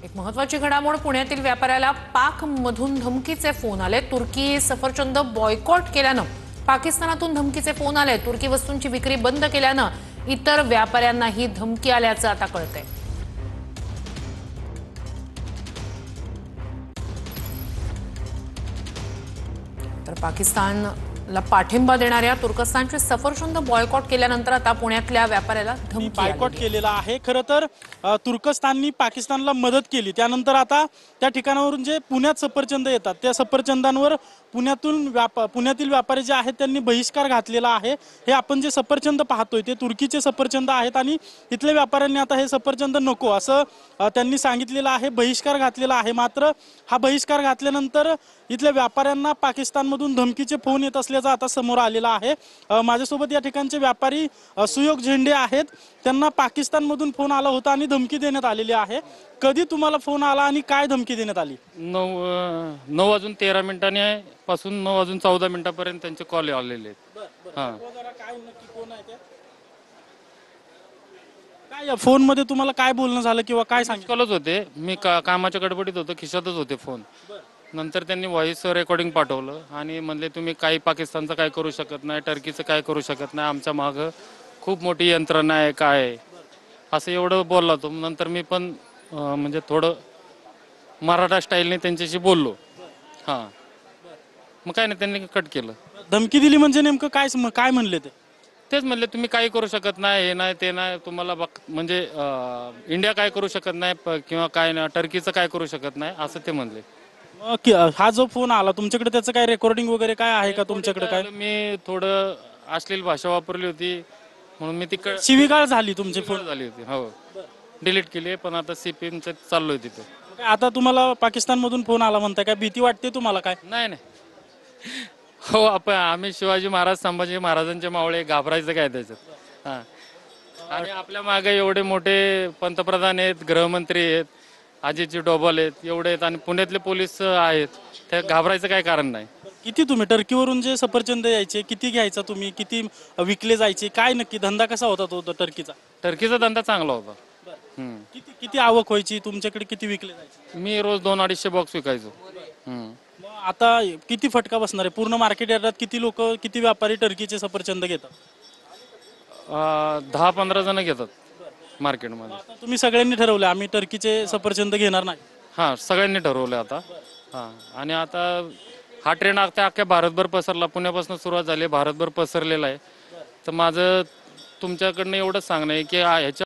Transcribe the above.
एक महत्त्वाची घडामोड पुण्यातील व्यापाऱ्याला पाकमधून धमकीचे फोन आले। तुर्की सफरचंद बॉयकॉट केल्यानं पाकिस्तानातून धमकीचे फोन आले। तुर्की वस्तूंची विक्री बंद केल्यानं इतर व्यापाऱ्यांनाही धमकी आल्याचं आता कळतंय। तर पाकिस्तानला पाठिंबा देणाऱ्या तुर्कस्तानची सफरचंद बॉयकॉट केल्यानंतर आता पुण्यातल्या व्यापाऱ्याला धमकी बॉयकॉट केलेला आहे। खरं तर तुर्कस्ताननी पाकिस्तानला मदत केली, त्यानंतर आता त्या ठिकाणावरून जे पुण्यात सफरचंद येतात त्या सफरचंदांवर पुण्यातील व्यापारी जे आहेत त्यांनी बहिष्कार घातलेला आहे। हे आपण जे सफरचंद पाहतोय ते तुर्कीचे सफरचंद आहेत आणि इथल्या व्यापाऱ्यांनी आता हे सफरचंद नको असं त्यांनी सांगितलेलं आहे, बहिष्कार घातलेला आहे। मात्र हा बहिष्कार घातल्यानंतर इथल्या व्यापाऱ्यांना पाकिस्तानमधून धमकीचे फोन येत असल्याचं आता समोर आलेलं आहे। माझ्यासोबत या ठिकाणचे व्यापारी सुयोग झेंडे आहेत, त्यांना पाकिस्तानमधून फोन आला होता आणि धमकी देण्यात आलेली आहे। कधी तुम्हाला फोन आला आणि काय धमकी देण्यात आली? 9:13 पासून 9:14 त्यांचे कॉल आलेले आहेत। हां, काय नक्की कोण आहे ते? काय फोन मध्ये तुम्हाला काय बोलणं झालं किंवा काय कॉलच होते। मी कामाच्या गडबडीत होतो, खिशातच होते फोन। नंतर त्यांनी व्हॉइस रेकॉर्डिंग पाठवलं आणि म्हणले तुम्ही काही पाकिस्तानचं काय करू शकत नाही, टर्कीचं काय करू शकत नाही, आमच्या मागं खूप मोठी यंत्रणा आहे, काय असं एवढं बोलला तो। नंतर मी पण म्हणजे थोडं मराठा स्टाईलने त्यांच्याशी बोललो। हां, मग काय नाही, त्यांनी कट केलं। धमकी दिली म्हणजे नेमकं काय म्हणले ते? तेच म्हणले तुम्ही काही करू शकत नाही, हे नाही ते नाही, तुम्हाला म्हणजे इंडिया काय करू शकत नाही किंवा काय नाही, टर्कीचं काय करू शकत नाही असं ते म्हणले। हा जो फोन आला तुमच्याकडे त्याचं काय रेकॉर्डिंग वगैरे काय आहे का तुमच्याकडे? काय मी थोडं अश्लील भाषा वापरली होती म्हणून मी तिकडे शिवीगाळ झाली, तुमची फोन झाली होती। हो, डिलीट केली, पण आता सीपीएमचं चाललोय तिथं। आता तुम्हाला पाकिस्तानमधून फोन आला म्हणताय, काय भीती वाटते तुम्हाला? काय नाही नाही, हो आम्ही शिवाजी महाराज संभाजी महाराजांचे मावळे, घाबरायचं काय त्याच्यात? हां, आणि आपल्या मागे एवढे मोठे पंतप्रधान आहेत, गृहमंत्री आहेत, अजितजी डोभाल आहेत, एवढे आहेत आणि पुण्यातले पोलीस आहेत, त्या घाबरायचं काय कारण नाही। किती तुम्ही टर्कीवरून जे सफरचंद यायचे किती घ्यायचा तुम्ही, किती विकले जायचे, काय नक्की धंदा कसा होता तो टर्कीचा? टर्कीचा धंदा चांगला होता। किती किती आवक व्हायची तुमच्याकडे, किती विकले जायचे? मी रोज 200-250 बॉक्स विकायचो। आता किती फटका बसणार आहे पूर्ण मार्केट यार्डात? किती लोक, किती व्यापारी टर्कीचे सफरचंद घेतात? 10-15 जण घेतात मार्केटमध्ये। आता तुम्ही सगळ्यांनी ठरवलं आम्ही टर्कीचे सफरचंद घेणार नाही? हां, सगळ्यांनी ठरवलं आता। हां, आणि आता हा ट्रेंड अख्ख्या भारतभर पसरला, पुण्यापासून सुरुवात झाली, भारतभर पसरलेला आहे। तर माझं तुमच्याकडनं एवढंच सांगणं आहे की ह्याच्या